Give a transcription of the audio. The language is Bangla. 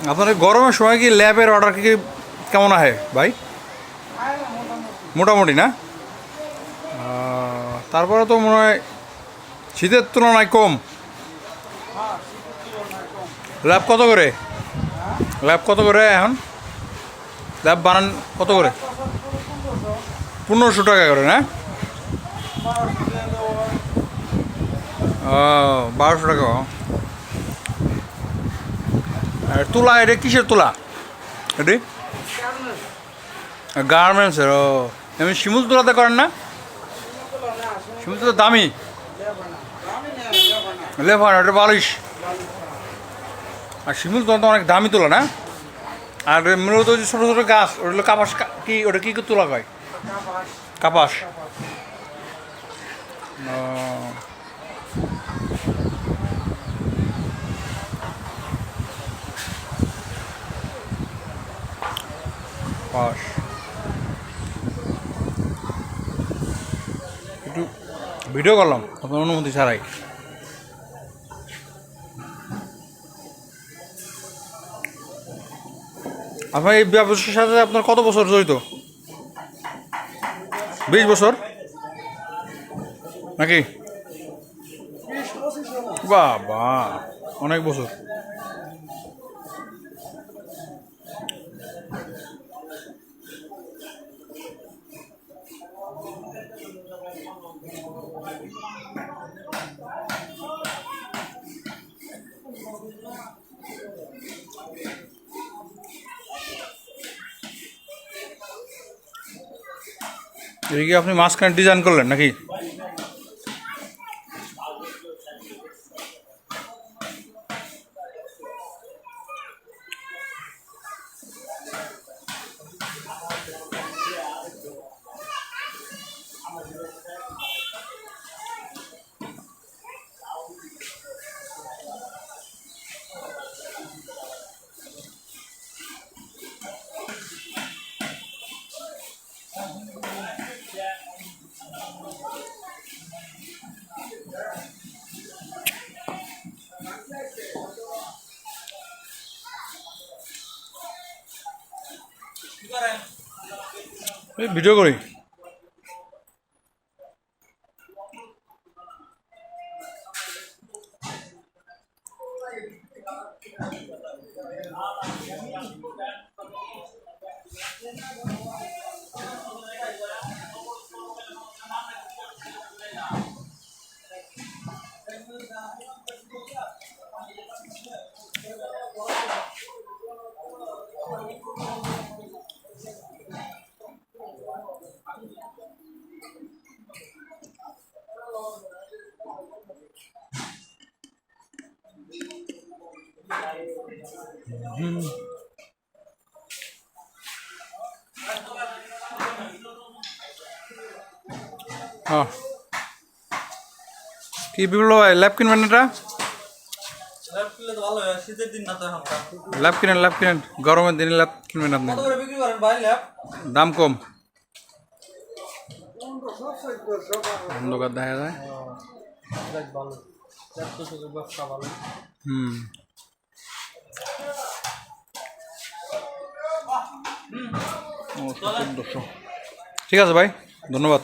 আপনার গরমের সময় কি ল্যাবের অর্ডার কি কেমন আহে ভাই? মোটামুটি না? তারপরে তো মনে হয় শীতের তুলনায় কম। ল্যাব কত করে? ল্যাব কত করে এখন? ল্যাব বানান কত করে? 1500 টাকা করে না? 1200 টাকা। আর তুলা এটা কিসের তুলা এটি? গার্মেন্টসের। ও এমনি শিমুল তুলাতে করেন না? শিমুল তুলা দামি। লেফার এটা বালিশ। আর শিমুল তুলা তো অনেক দামি তোলা না? আর মূলত যে ছোটো ছোটো গাছ ওটা হলো কাপাস। কি ওটা কী তোলা হয়? কাপাস। পাস একটু ভিডিও করলাম আপনার অনুমতি ছাড়াই। আপনার এই ব্যবসার সাথে আপনার কত বছর জড়িত? 20 বছর নাকি? বাবা, অনেক বছর। এই কি আপনি মাঝখানে ডিজাইন করলেন নাকি? এই ভিডিও করি। হ্যাঁ, কি বিপ্লব ভাই ল্যাব কিনবেন? এটা ল্যাব কিনেন, ল্যাব কিনেন, গরমের দিনে ল্যাব কিনবেন আপনি। দাম কম, অন্ধকার দেখা যায়। হুম, ঠিক আছে ভাই, ধন্যবাদ।